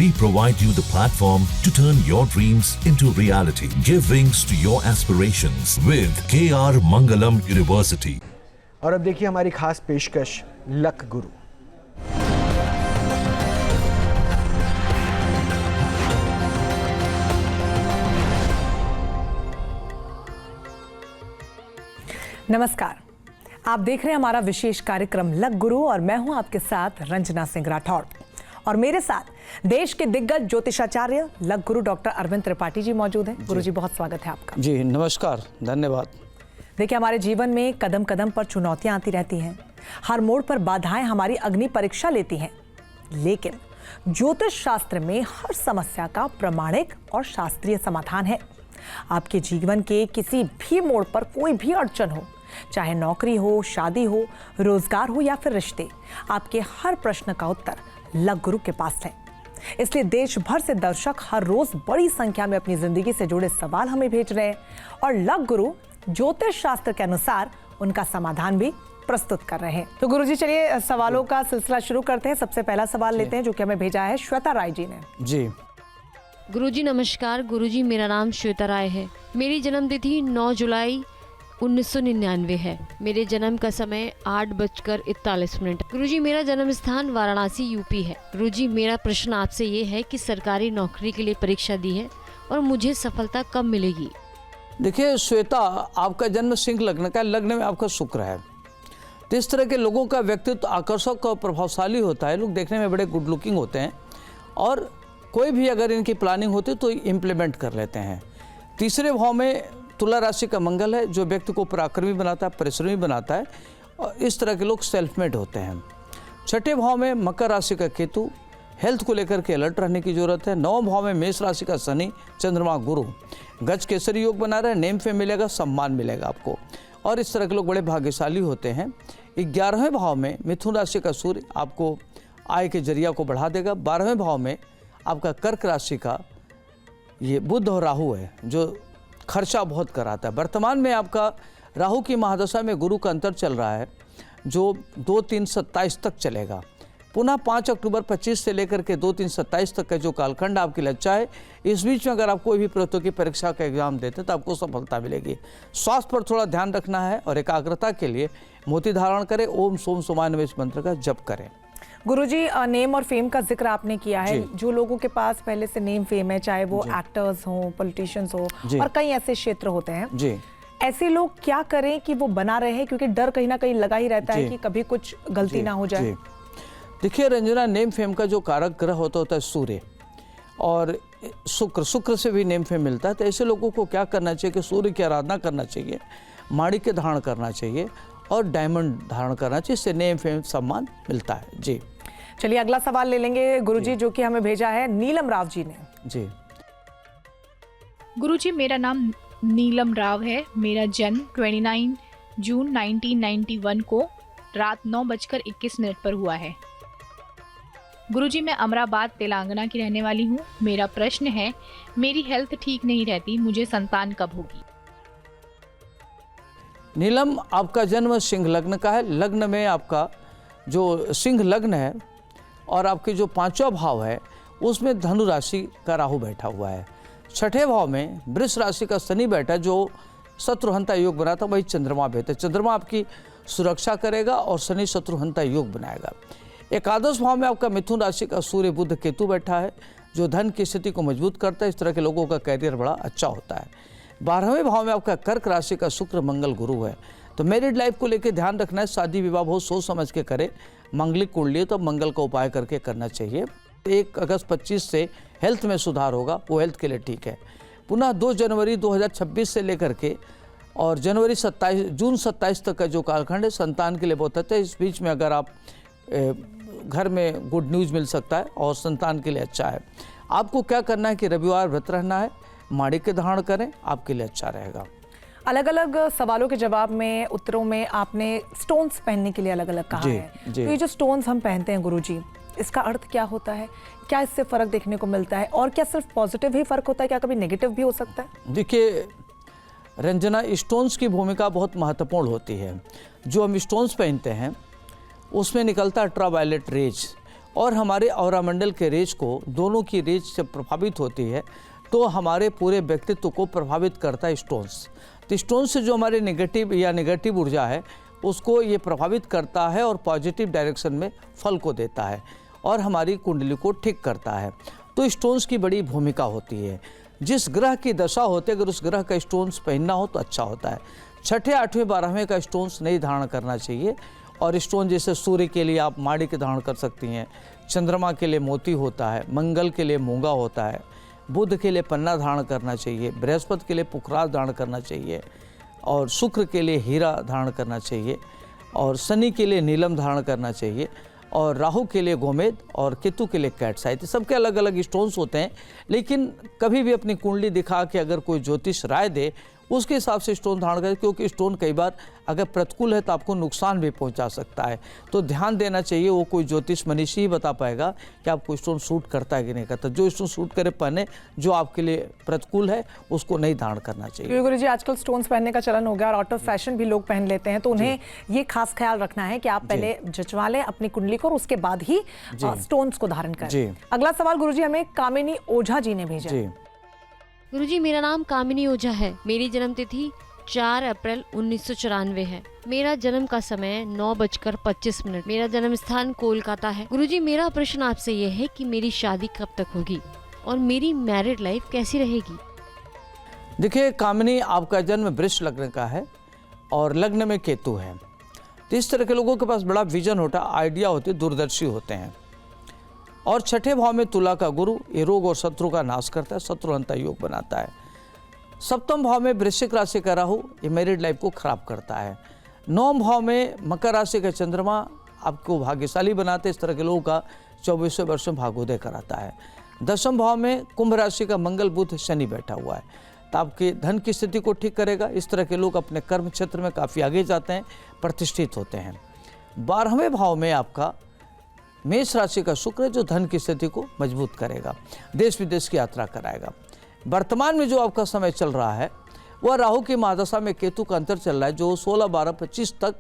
We provide you the platform to turn your dreams into reality. Give wings to your aspirations with KR Mangalam University. और अब देखिए हमारी खास पेशकश luck गुरु। नमस्कार, आप देख रहे हैं हमारा विशेष कार्यक्रम लक गुरु और मैं हूं आपके साथ रंजना सिंह राठौड़ और मेरे साथ देश के दिग्गज ज्योतिषाचार्य लक गुरु डॉक्टर अरविंद त्रिपाठी जी मौजूद हैं। गुरु जी बहुत स्वागत है आपका। जी नमस्कार, धन्यवाद। देखिए हमारे जीवन में कदम कदम पर चुनौतियां आती रहती हैं, हर मोड़ पर बाधाएं हमारी अग्नि परीक्षा लेती हैं, लेकिन ज्योतिष शास्त्र में हर समस्या का प्रामाणिक और शास्त्रीय समाधान है। आपके जीवन के किसी भी मोड़ पर कोई भी अड़चन हो, चाहे नौकरी हो, शादी हो, रोजगार हो या फिर रिश्ते, आपके हर प्रश्न का उत्तर लक गुरु के पास है। इसलिए देश भर से दर्शक हर रोज बड़ी संख्या में अपनी जिंदगी से जुड़े सवाल हमें भेज रहे हैं और लक गुरु ज्योतिष शास्त्र के अनुसार उनका समाधान भी प्रस्तुत कर रहे हैं। तो गुरु जी चलिए सवालों का सिलसिला शुरू करते हैं। सबसे पहला सवाल लेते हैं जो कि हमें भेजा है श्वेता राय जी ने। जी गुरुजी नमस्कार। गुरुजी मेरा नाम श्वेता राय है। मेरी जन्म तिथि 9 जुलाई 1999 है। मेरे जन्म का समय 8:41। गुरुजी मेरा जन्म स्थान वाराणसी यूपी है। गुरुजी मेरा प्रश्न आपसे ये है कि सरकारी नौकरी के लिए परीक्षा दी है और मुझे सफलता कब मिलेगी? देखिए श्वेता, आपका जन्म सिंह लग्न का, लग्न में आपका शुक्र है, तो इस तरह के लोगों का व्यक्तित्व आकर्षक और प्रभावशाली होता है। लोग देखने में बड़े गुड लुकिंग होते हैं और कोई भी अगर इनकी प्लानिंग होती तो इम्प्लीमेंट कर लेते हैं। तीसरे भाव में तुला राशि का मंगल है जो व्यक्ति को पराक्रमी बनाता है, परिश्रमी बनाता है और इस तरह के लोग सेल्फ मेड होते हैं। छठे भाव में मकर राशि का केतु, हेल्थ को लेकर के अलर्ट रहने की जरूरत है। 9 भाव में मेष राशि का शनि, चंद्रमा, गुरु, गज केसरी योग बना रहे, नेम फेम मिलेगा, सम्मान मिलेगा आपको और इस तरह के लोग बड़े भाग्यशाली होते हैं। 11वें भाव में मिथुन राशि का सूर्य आपको आय के जरिया को बढ़ा देगा। 12वें भाव में आपका कर्क राशि का ये बुध और राहु है जो खर्चा बहुत कराता है। वर्तमान में आपका राहु की महादशा में गुरु का अंतर चल रहा है जो 2-3-27 तक चलेगा। पुनः 5 अक्टूबर 25 से लेकर के 2-3-27 तक का जो कालखंड आपकी लज्जा है, इस बीच में अगर आप कोई भी प्रतियोगी परीक्षा का एग्जाम देते हैं तो आपको सफलता मिलेगी। स्वास्थ्य पर थोड़ा ध्यान रखना है और एकाग्रता के लिए मोती धारण करें, ओम सोम सोमाय नमः मंत्र का जप करें। गुरुजी नेम और फेम का जिक्र आपने किया है। जो लोगों के पास पहले से नेम फेम है, चाहे वो एक्टर्स हो, पॉलिटिशियंस हो और कई ऐसे क्षेत्र होते हैं जी, ऐसे लोग क्या करें कि वो बना रहे, क्योंकि डर कहीं ना कहीं लगा ही रहता है कि कभी कुछ गलती ना हो जाए। देखिए रंजना, नेम फेम का जो कारक ग्रह होता है सूर्य और शुक्र से भी नेम फेम मिलता है। तो ऐसे लोगों को क्या करना चाहिए कि सूर्य की आराधना करना चाहिए, माणिक्य धारण करना चाहिए और डायमंड धारण करना चाहिए, इससे नेम फेम सम्मान मिलता है। जी चलिए अगला सवाल ले लेंगे गुरुजी जो कि हमें भेजा है नीलम राव जी ने। जी गुरुजी मेरा नाम नीलम राव है। मेरा जन्म 29 जून 1991 को रात 9:21 पर हुआ है। गुरुजी मैं अमराबाद तेलंगाना की रहने वाली हूँ। मेरा प्रश्न है, मेरी हेल्थ ठीक नहीं रहती, मुझे संतान कब होगी? नीलम, आपका जन्म सिंह लग्न का है। लग्न में आपका जो सिंह लग्न है और आपके जो 5वां भाव है उसमें धनु राशि का राहु बैठा हुआ है। 6ठे भाव में वृष राशि का शनि बैठा जो शत्रुहंता योग बना था, वही चंद्रमा बैठा। चंद्रमा आपकी सुरक्षा करेगा और शनि शत्रुहंता योग बनाएगा। 11 भाव में आपका मिथुन राशि का सूर्य बुध केतु बैठा है जो धन की स्थिति को मजबूत करता है। इस तरह के लोगों का कैरियर बड़ा अच्छा होता है। 12वें भाव में आपका कर्क राशि का शुक्र मंगल गुरु है। तो मैरिड लाइफ को लेकर ध्यान रखना है, शादी विवाह बहुत सोच समझ के करें। मांगलिक कुंडली तो मंगल का उपाय करके करना चाहिए। 1 अगस्त 25 से हेल्थ में सुधार होगा, वो हेल्थ के लिए ठीक है। पुनः 2 जनवरी 2026 से लेकर के और जून 27 तक का जो कालखंड है संतान के लिए बहुत अच्छा है। इस बीच में अगर आप घर में गुड न्यूज़ मिल सकता है और संतान के लिए अच्छा है। आपको क्या करना है कि रविवार व्रत रहना है, माणिक्य धारण करें, आपके लिए अच्छा रहेगा। अलग अलग सवालों के जवाब में, उत्तरों में आपने स्टोन्स पहनने के लिए अलग अलग कहा है। तो ये जो स्टोन्स हम पहनते हैं गुरुजी, इसका अर्थ क्या होता है? क्या इससे फर्क देखने को मिलता है और क्या सिर्फ पॉजिटिव ही फर्क होता है, क्या कभी नेगेटिव भी हो सकता है? देखिए रंजना, स्टोन्स की भूमिका बहुत महत्वपूर्ण होती है। जो हम स्टोन्स पहनते हैं उसमें निकलता अल्ट्रावायलेट रेज और हमारे ऑरा मंडल के रेज को, दोनों की रेज जब प्रभावित होती है तो हमारे पूरे व्यक्तित्व को प्रभावित करता है स्टोन्स। तो स्टोन से जो हमारे नेगेटिव ऊर्जा है उसको ये प्रभावित करता है और पॉजिटिव डायरेक्शन में फल को देता है और हमारी कुंडली को ठीक करता है। तो स्टोन्स की बड़ी भूमिका होती है। जिस ग्रह की दशा होती है अगर उस ग्रह का स्टोन्स पहनना हो तो अच्छा होता है। 6ठे 8वें 12वें का स्टोन्स नहीं धारण करना चाहिए। और स्टोन जैसे सूर्य के लिए आप माणिक धारण कर सकती हैं, चंद्रमा के लिए मोती होता है, मंगल के लिए मूंगा होता है, बुध के लिए पन्ना धारण करना चाहिए, बृहस्पति के लिए पुखराज धारण करना चाहिए, और शुक्र के लिए हीरा धारण करना चाहिए, और शनि के लिए नीलम धारण करना चाहिए, और राहु के लिए गोमेद और केतु के लिए कैटसाइट। सबके अलग अलग स्टोन्स होते हैं, लेकिन कभी भी अपनी कुंडली दिखा के अगर कोई ज्योतिष राय दे उसके हिसाब से स्टोन धारण करें, क्योंकि स्टोन कई बार अगर प्रतिकूल है तो आपको नुकसान भी पहुंचा सकता है। तो ध्यान देना चाहिए, वो कोई ज्योतिष मनीषी ही बता पाएगा कि आपको स्टोन सूट करता है कि नहीं करता। जो स्टोन सूट करे पहने, जो आपके लिए प्रतिकूल है उसको नहीं धारण करना चाहिए। गुरु जी, आजकल स्टोन्स पहनने का चलन हो गया और आउट ऑफ फैशन भी लोग पहन लेते हैं, तो उन्हें ये खास ख्याल रखना है कि आप पहले जचवा लें अपनी कुंडली को और उसके बाद ही स्टोन्स को धारण करें। अगला सवाल गुरु जी हमें कामिनी ओझा जी ने भेजा। गुरुजी, मेरा नाम कामिनी ओझा है। मेरी जन्म तिथि 4 अप्रैल 1994 है। मेरा जन्म का समय 9:25। मेरा जन्म स्थान कोलकाता है। गुरुजी, मेरा प्रश्न आपसे यह है कि मेरी शादी कब तक होगी और मेरी मैरिड लाइफ कैसी रहेगी? देखिए कामिनी, आपका जन्म वृष लग्न का है और लग्न में केतु है। तो इस तरह के लोगों के पास बड़ा विजन होता है, आइडिया होती है, दूरदर्शी होते हैं। और 6ठे भाव में तुला का गुरु, ये रोग और शत्रु का नाश करता है, शत्रुअंता योग बनाता है। 7वें भाव में वृश्चिक राशि का राहु, ये मैरिड लाइफ को खराब करता है। 9वें भाव में मकर राशि का चंद्रमा आपको भाग्यशाली बनाते हैं। इस तरह के लोगों का 24वें वर्ष में भाग्योदय कराता है। 10वें भाव में कुंभ राशि का मंगल बुध शनि बैठा हुआ है, तो आपके धन की स्थिति को ठीक करेगा। इस तरह के लोग अपने कर्म क्षेत्र में काफ़ी आगे जाते हैं, प्रतिष्ठित होते हैं। 12वें भाव में आपका मेष राशि का शुक्र है, जो धन की स्थिति को मजबूत करेगा, देश विदेश की यात्रा कराएगा। वर्तमान में जो आपका समय चल रहा है वह राहु की महादशा में केतु का अंतर चल रहा है, जो 16-12-25 तक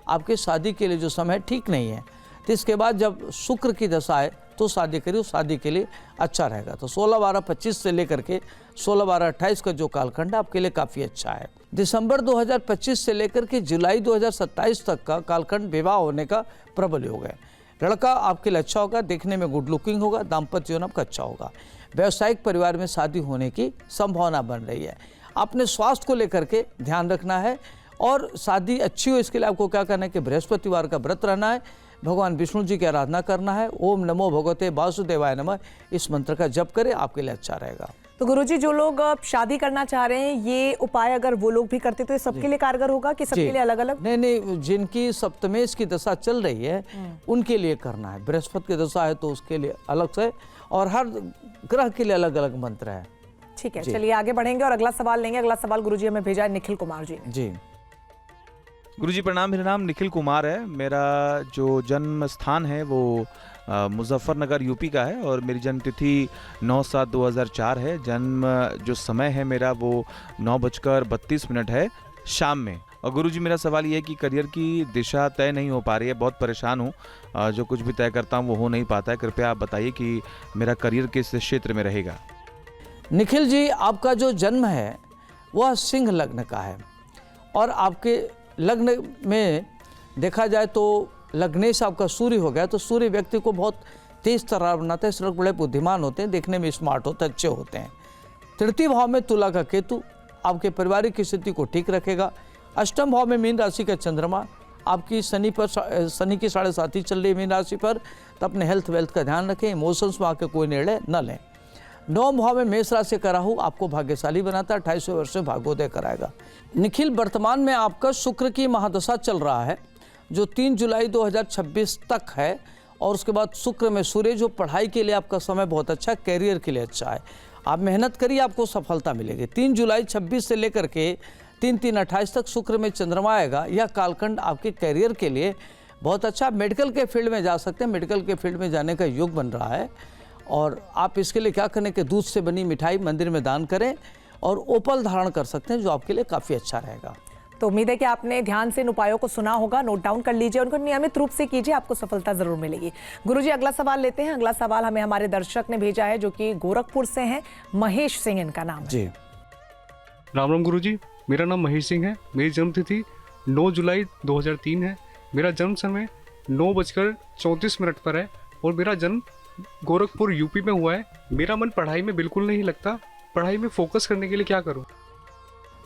आपके शादी के लिए जो समय ठीक नहीं है। तो इसके बाद जब शुक्र की दशा है तो शादी करिए, शादी के लिए अच्छा रहेगा। तो 16-12-25 से लेकर के 16-12-28 का जो कालखंड है आपके लिए काफ़ी अच्छा है। दिसंबर 2025 से लेकर के जुलाई 2027 तक का कालखंड विवाह होने का प्रबल योग है। लड़का आपके लिए अच्छा होगा, देखने में गुड लुकिंग होगा, दाम्पत्य जीवन आपका अच्छा होगा। व्यावसायिक परिवार में शादी होने की संभावना बन रही है। अपने स्वास्थ्य को लेकर के ध्यान रखना है और शादी अच्छी हो इसके लिए आपको क्या करना है कि बृहस्पतिवार का व्रत रहना है, भगवान विष्णु जी की आराधना करना है। ओम नमो भगवते वासुदेवाय नमः, इस मंत्र का जप करें, आपके लिए अच्छा रहेगा। तो गुरुजी, जो लोग शादी करना चाह रहे हैं, ये उपाय अगर वो लोग भी करते तो ये सबके लिए कारगर होगा कि सबके लिए अलग अलग? नहीं, जिनकी सप्तमेश की दशा चल रही है उनके लिए करना है। बृहस्पति की दशा है तो उसके लिए अलग से, और हर ग्रह के लिए अलग अलग मंत्र है। ठीक है, चलिए आगे बढ़ेंगे और अगला सवाल लेंगे। अगला सवाल गुरुजी हमें भेजा है निखिल कुमार जी ने। जी गुरुजी प्रणाम, मेरा नाम निखिल कुमार है। मेरा जो जन्म स्थान है वो मुजफ्फरनगर यूपी का है और मेरी जन्म तिथि 9/7/2004 है। जन्म जो समय है मेरा वो 9:32 है शाम में। और गुरुजी मेरा सवाल ये है कि करियर की दिशा तय नहीं हो पा रही है, बहुत परेशान हूँ। जो कुछ भी तय करता हूँ वो हो नहीं पाता है। कृपया आप बताइए कि मेरा करियर किस क्षेत्र में रहेगा। निखिल जी, आपका जो जन्म है वह सिंह लग्न का है और आपके लग्न में देखा जाए तो लग्नेश आपका सूर्य हो गया, तो सूर्य व्यक्ति को बहुत तेज तर्रार बनाता है। इस लोग बड़े बुद्धिमान होते हैं, देखने में स्मार्ट होते हैं, अच्छे होते हैं। 3य भाव में तुला का केतु आपके पारिवारिक स्थिति को ठीक रखेगा। 8वें भाव में मीन राशि का चंद्रमा आपकी शनि की 7.5 चल रही है मीन राशि पर, तो अपने हेल्थ वेल्थ का ध्यान रखें, इमोशंस में आके कोई निर्णय न लें। 9वें भाव में मेष राशि का राहु आपको भाग्यशाली बनाता है, 28वें वर्ष में भाग्योदय कराएगा। निखिल, वर्तमान में आपका शुक्र की महादशा चल रहा है जो 3 जुलाई 2026 तक है, और उसके बाद शुक्र में सूर्य, जो पढ़ाई के लिए आपका समय बहुत अच्छा है, कैरियर के लिए अच्छा है। आप मेहनत करिए, आपको सफलता मिलेगी। 3 जुलाई 26 से लेकर के 3/3/28 तक शुक्र में चंद्रमा आएगा। यह कालखंड आपके कैरियर के लिए बहुत अच्छा। मेडिकल के फील्ड में जा सकते हैं, मेडिकल के फील्ड में जाने का योग बन रहा है। और आप इसके लिए क्या करें कि दूध से बनी मिठाई मंदिर में दान करें और ओपल धारण कर सकते हैं, जो आपके लिए काफ़ी अच्छा रहेगा। तो उम्मीद है कि आपने ध्यान से इन उपायों को सुना होगा, नोट डाउन कर लीजिए, उनको नियमित रूप से कीजिए, आपको सफलता जरूर मिलेगी। गुरुजी अगला सवाल लेते हैं। अगला सवाल हमें हमारे दर्शक ने भेजा है जो कि गोरखपुर से हैं, महेश सिंह इनका नाम है। जी राम राम गुरुजी, मेरा नाम महेश सिंह है। मेरी जन्म तिथि 9 जुलाई 2003 है। मेरा जन्म समय 9:34 पर है और मेरा जन्म गोरखपुर यूपी में हुआ है। मेरा मन पढ़ाई में बिल्कुल नहीं लगता। पढ़ाई में फोकस करने के लिए क्या करूं?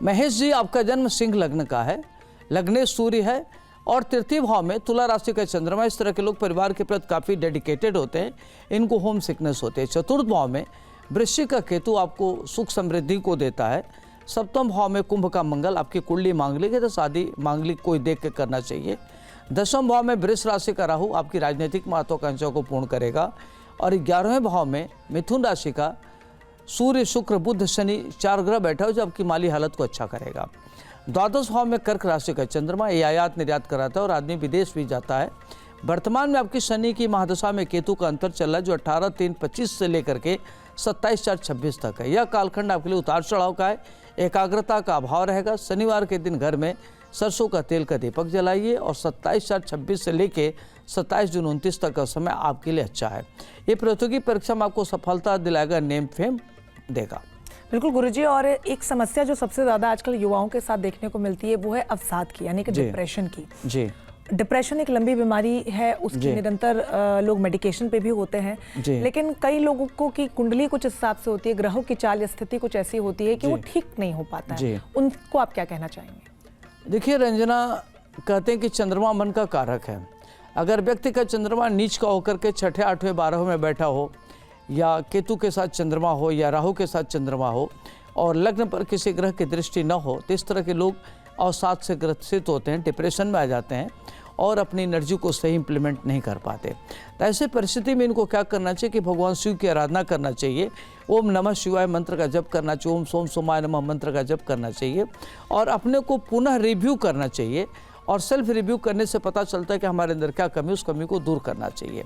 महेश जी, आपका जन्म सिंह लग्न का है, लग्ने सूर्य है और तृतीय भाव में तुला राशि का चंद्रमा। इस तरह के लोग परिवार के प्रति काफ़ी डेडिकेटेड होते हैं, इनको होम सिकनेस होते हैं। चतुर्थ भाव में वृश्चिक का केतु आपको सुख समृद्धि को देता है। सप्तम भाव में कुंभ का मंगल, आपकी कुंडली मांगलिक है तो शादी मांगलिक कोई देख के करना चाहिए। दसम भाव में वृष राशि का राहु आपकी राजनीतिक महत्वाकांक्षा को पूर्ण करेगा। और 11वें भाव में मिथुन राशि का सूर्य शुक्र बुध शनि 4 ग्रह बैठा हो जो आपकी माली हालत को अच्छा करेगा। द्वादश भाव में कर्क राशि का चंद्रमा, ये आयात निर्यात कराता है और आदमी विदेश भी जाता है। वर्तमान में आपकी शनि की महादशा में केतु का अंतर चल रहा है जो 18/3/25 से लेकर के 27/4/26 तक है। यह कालखंड आपके लिए उतार चढ़ाव का है, एकाग्रता का अभाव रहेगा। शनिवार के दिन घर में सरसों का तेल का दीपक जलाइए और 27/4/26 से लेके 27 जून 29 तक का समय आपके लिए अच्छा है। ये प्रतियोगी परीक्षा में आपको सफलता दिलाएगा, नेम फेम देगा। बिल्कुल गुरुजी, और एक समस्या जो सबसे ज़्यादा आजकल युवाओं के साथ देखने को मिलती है वो है अवसाद की, यानी कि डिप्रेशन की। जी, डिप्रेशन एक लंबी बीमारी है, उसकी निरंतर लोग मेडिकेशन पे भी होते हैं, लेकिन कई लोगों को की कुंडली कुछ हिसाब से होती है, ग्रहों की चाल या स्थिति कुछ ऐसी होती है कि वो ठीक नहीं हो पाता है। उनको आप क्या कहना चाहेंगे? देखिए रंजना, कहते हैं कि चंद्रमा मन का कारक है। अगर व्यक्ति का चंद्रमा नीच का होकर के 6, 8, 12 में बैठा हो या केतु के साथ चंद्रमा हो या राहु के साथ चंद्रमा हो और लग्न पर किसी ग्रह की दृष्टि न हो, तो इस तरह के लोग अवसाद से ग्रसित होते हैं, डिप्रेशन में आ जाते हैं और अपनी एनर्जी को सही इंप्लीमेंट नहीं कर पाते। तो ऐसे परिस्थिति में इनको क्या करना चाहिए कि भगवान शिव की आराधना करना चाहिए, ओम नमः शिवाय मंत्र का जप करना चाहिए, ओम सोम सोमाय नमः मंत्र का जप करना चाहिए और अपने को पुनः रिव्यू करना चाहिए। और सेल्फ रिव्यू करने से पता चलता है कि हमारे अंदर क्या कमी, उस कमी को दूर करना चाहिए।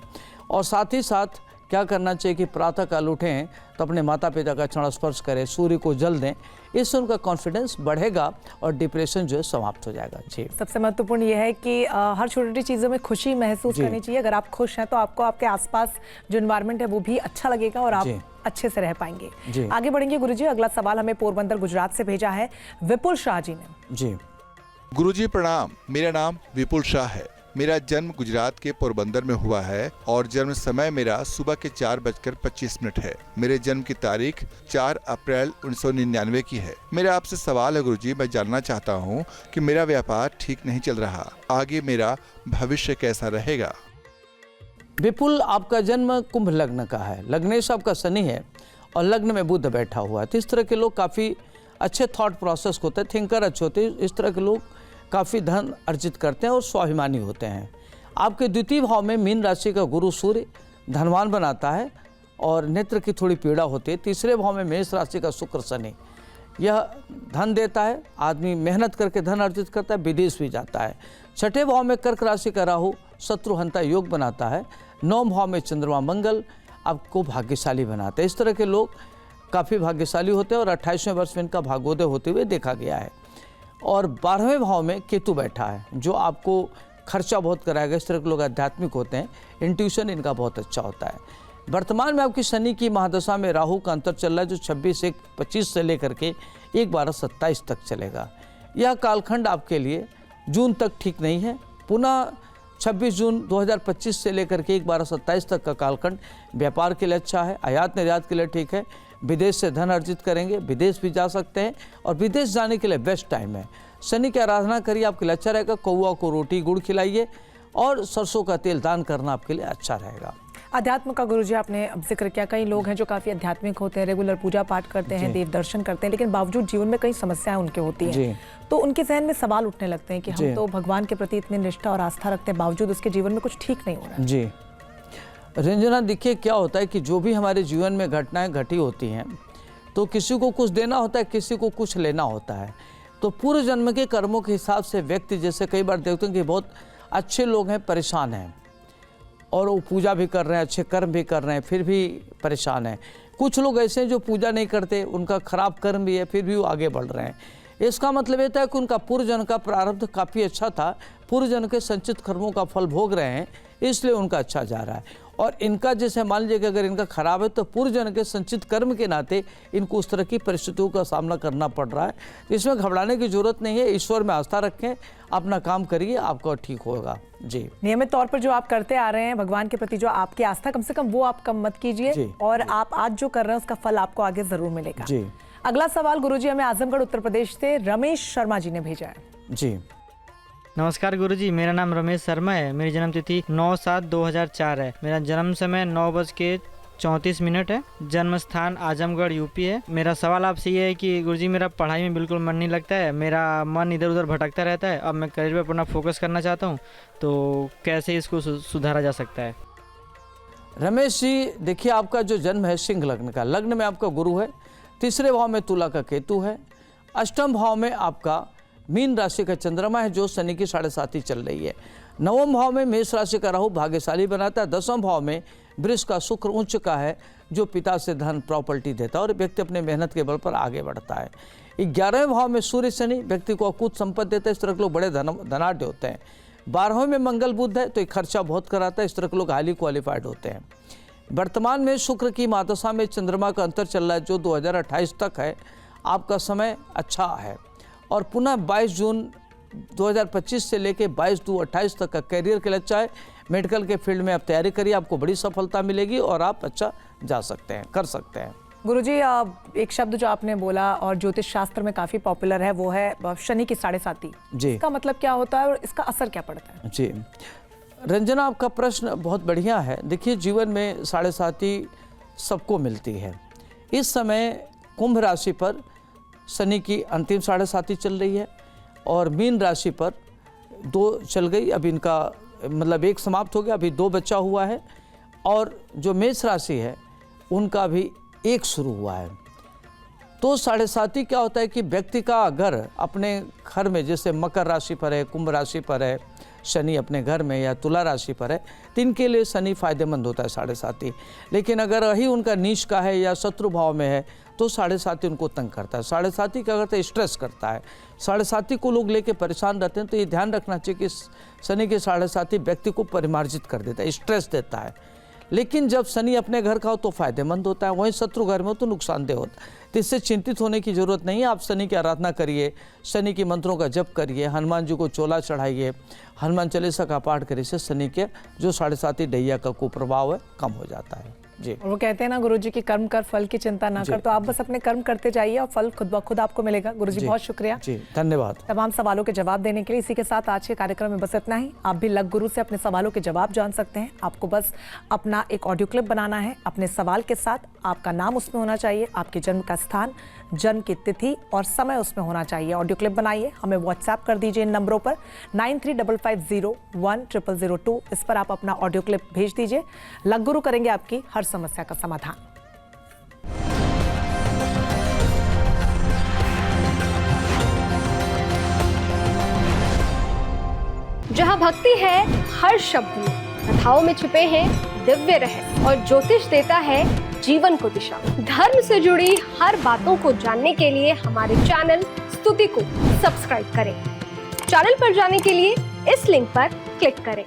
और साथ ही साथ क्या करना चाहिए कि प्रातः काल उठें तो अपने माता पिता का चरण स्पर्श करें, सूर्य को जल दें, इससे उनका कॉन्फिडेंस बढ़ेगा और डिप्रेशन जो है समाप्त हो जाएगा। जी, सबसे महत्वपूर्ण यह है कि हर छोटी छोटी चीज़ों में खुशी महसूस करनी चाहिए। अगर आप खुश हैं तो आपको आपके आसपास जो एनवायरनमेंट है वो भी अच्छा लगेगा और आप अच्छे से रह पाएंगे। आगे बढ़ेंगे गुरुजी। अगला सवाल हमें पोरबंदर गुजरात से भेजा है विपुल शाह जी ने। जी गुरुजी प्रणाम, मेरा नाम विपुल शाह है। मेरा जन्म गुजरात के पोरबंदर में हुआ है और जन्म समय मेरा सुबह के 4:25 है। मेरे जन्म की तारीख 4 अप्रैल 1999 की है। मेरा आपसे सवाल है गुरुजी, मैं जानना चाहता हूँ कि मेरा व्यापार ठीक नहीं चल रहा, आगे मेरा भविष्य कैसा रहेगा? विपुल, आपका जन्म कुंभ लग्न का है, लग्नेश आपका शनि है और लग्न में बुध बैठा हुआ है। तो इस तरह के लोग काफ़ी अच्छे थॉट प्रोसेस होते हैं, थिंकर अच्छे होते हैं। इस तरह के लोग काफ़ी धन अर्जित करते हैं और स्वाभिमानी होते हैं। आपके द्वितीय भाव में मीन राशि का गुरु सूर्य धनवान बनाता है और नेत्र की थोड़ी पीड़ा होती है। तीसरे भाव में मेष राशि का शुक्र शनि, यह धन देता है, आदमी मेहनत करके धन अर्जित करता है, विदेश भी जाता है। छठे भाव में कर्क राशि का राहु शत्रुहंता योग बनाता है। 9 भाव में चंद्रमा मंगल आपको भाग्यशाली बनाते हैं। इस तरह के लोग काफ़ी भाग्यशाली होते हैं और 28वें वर्ष में इनका भाग्योदय होते हुए देखा गया है। और 12वें भाव में केतु बैठा है जो आपको खर्चा बहुत कराएगा। इस तरह के लोग आध्यात्मिक होते हैं, इंट्यूशन इनका बहुत अच्छा होता है। वर्तमान में आपकी शनि की महादशा में राहु का अंतर चल रहा है जो 26/1/25 से लेकर के 1/12/27 तक चलेगा। यह कालखंड आपके लिए जून तक ठीक नहीं है। पुनः 26 जून 2025 से लेकर के 1/12/27 तक का कालखंड व्यापार के लिए अच्छा है, आयात निर्यात के लिए ठीक है। विदेश से धन अर्जित करेंगे, विदेश भी जा सकते हैं और विदेश जाने के लिए बेस्ट टाइम है। शनि की आराधना करिए, आपके लिए अच्छा रहेगा। कौआ को रोटी गुड़ खिलाइए और सरसों का तेल दान करना आपके लिए अच्छा रहेगा। अध्यात्म का गुरुजी आपने अब जिक्र किया, कई लोग हैं जो काफ़ी आध्यात्मिक होते हैं, रेगुलर पूजा पाठ करते हैं, देव दर्शन करते हैं, लेकिन बावजूद जीवन में कई समस्याएं उनके होती हैं, तो उनके जहन में सवाल उठने लगते हैं कि हम तो भगवान के प्रति इतनी निष्ठा और आस्था रखते हैं, बावजूद उसके जीवन में कुछ ठीक नहीं हो रहा है। जी रंजना, देखिए क्या होता है कि जो भी हमारे जीवन में घटनाएं घटी होती हैं तो किसी को कुछ देना होता है, किसी को कुछ लेना होता है। तो पूर्व जन्म के कर्मों के हिसाब से व्यक्ति, जैसे कई बार देखते हैं कि बहुत अच्छे लोग हैं, परेशान हैं और वो पूजा भी कर रहे हैं, अच्छे कर्म भी कर रहे हैं, फिर भी परेशान हैं। कुछ लोग ऐसे हैं जो पूजा नहीं करते, उनका खराब कर्म भी है, फिर भी वो आगे बढ़ रहे हैं। इसका मतलब ये था कि उनका पूर्व जन्म का प्रारब्ध काफ़ी अच्छा था, पूर्व जन्म के संचित कर्मों का फल भोग रहे हैं, इसलिए उनका अच्छा जा रहा है। और इनका जैसे मान लीजिए कि अगर इनका खराब है तो पूर्व जन्म के संचित कर्म के नाते इनको उस तरह की परिस्थितियों का सामना करना पड़ रहा है। इसमें घबराने की जरूरत नहीं है, ईश्वर में आस्था रखें, अपना काम करिए, आपका ठीक होगा। जी, नियमित तौर पर जो आप करते आ रहे हैं भगवान के प्रति जो आपकी आस्था, कम से कम वो आप कम मत कीजिए, और आप आज जो कर रहे हैं उसका फल आपको आगे जरूर मिलेगा। जी। अगला सवाल गुरुजी हमें आजमगढ़ उत्तर प्रदेश से रमेश शर्मा जी ने भेजा है। जी, नमस्कार गुरुजी, मेरा नाम रमेश शर्मा है। मेरी जन्म तिथि 9/7/2004 है। मेरा जन्म समय 9:34 है। जन्म स्थान आजमगढ़ यूपी है। मेरा सवाल आपसे ये है कि गुरुजी मेरा पढ़ाई में बिल्कुल मन नहीं लगता है, मेरा मन इधर उधर भटकता रहता है। अब मैं करियर पर अपना फोकस करना चाहता हूँ, तो कैसे इसको सुधारा जा सकता है? रमेश जी देखिए, आपका जो जन्म है सिंह लग्न का, लग्न में आपका गुरु है, तीसरे भाव में तुला का केतु है, अष्टम भाव में आपका मीन राशि का चंद्रमा है जो शनि की 7.5 चल रही है, नवम भाव में मेष राशि का राहु भाग्यशाली बनाता है, दसम भाव में वृष का शुक्र उच्च का है जो पिता से धन प्रॉपर्टी देता है और व्यक्ति अपने मेहनत के बल पर आगे बढ़ता है। 11वें भाव में सूर्य शनि व्यक्ति को अकूत संपत्ति देता है, इस तरह के लोग बड़े धनाढ़ होते हैं। 12वें में मंगल बुध है तो एक खर्चा बहुत कराता है, इस तरह के लोग हाईली क्वालिफाइड होते हैं। वर्तमान में शुक्र की महादशा में चंद्रमा का अंतर चल रहा है जो 2028 तक है, आपका समय अच्छा है। और पुनः 22 जून 2025 से लेकर 22/2/28 तक का करियर के लिए अच्छा है। मेडिकल के फील्ड में आप तैयारी करिए, आपको बड़ी सफलता मिलेगी और आप अच्छा जा सकते हैं, कर सकते हैं। गुरुजी एक शब्द जो आपने बोला और ज्योतिष शास्त्र में काफी पॉपुलर है, वो है शनि की 7.5। जी, इसका मतलब क्या होता है और इसका असर क्या पड़ता है? जी रंजना, आपका प्रश्न बहुत बढ़िया है। देखिए, जीवन में 7.5 सबको मिलती है। इस समय कुंभ राशि पर शनि की अंतिम 7.5 चल रही है और मीन राशि पर 2 चल गई, अभी इनका मतलब 1 समाप्त हो गया, अभी 2 बचा हुआ है। और जो मेष राशि है उनका भी 1 शुरू हुआ है। तो 7.5 क्या होता है कि व्यक्ति का अगर अपने घर में, जैसे मकर राशि पर है, कुंभ राशि पर है शनि अपने घर में, या तुला राशि पर है, तो इनके लिए शनि फायदेमंद होता है 7.5। लेकिन अगर वही उनका नीच का है या शत्रु भाव में है तो 7.5 उनको तंग करता है। 7.5 क्या करता है, स्ट्रेस करता है। 7.5 को लोग लेके परेशान रहते हैं, तो ये ध्यान रखना चाहिए कि शनि के 7.5 व्यक्ति को परिमार्जित कर देता है, स्ट्रेस देता है। लेकिन जब शनि अपने घर का हो तो फायदेमंद होता है, वहीं शत्रु घर में हो तो नुकसानदेह होता है। तो इससे चिंतित होने की जरूरत नहीं है। आप शनि की आराधना करिए, शनि के मंत्रों का जप करिए, हनुमान जी को चोला चढ़ाइए, हनुमान चालीसा का पाठ करिए, इससे शनि के जो 7.5 डैया का कुप्रभाव है कम हो जाता है। जी, और वो कहते हैं ना गुरुजी की कर्म कर फल की चिंता ना कर, तो आप बस अपने कर्म करते जाइए और फल खुद ब खुद आपको मिलेगा। गुरुजी बहुत शुक्रिया। जी, धन्यवाद। तमाम सवालों के जवाब देने के लिए। इसी के साथ आज के कार्यक्रम में बस इतना ही। आप भी लग गुरु से अपने सवालों के जवाब जान सकते हैं। आपको बस अपना एक ऑडियो क्लिप बनाना है अपने सवाल के साथ, आपका नाम उसमें होना चाहिए, आपके जन्म का स्थान, जन्म की तिथि और समय उसमें होना चाहिए। ऑडियो क्लिप बनाइए, हमें व्हाट्सएप कर दीजिए इन नंबरों पर 9355010002। इस पर आप अपना ऑडियो क्लिप भेज दीजिए। लग गुरु करेंगे आपकी हर समस्या का समाधान। जहाँ भक्ति है हर शब्द में, कथाओं में छुपे हैं दिव्य रहस्य और ज्योतिष देता है जीवन को दिशा। धर्म से जुड़ी हर बातों को जानने के लिए हमारे चैनल स्तुति को सब्सक्राइब करें। चैनल पर जाने के लिए इस लिंक पर क्लिक करें।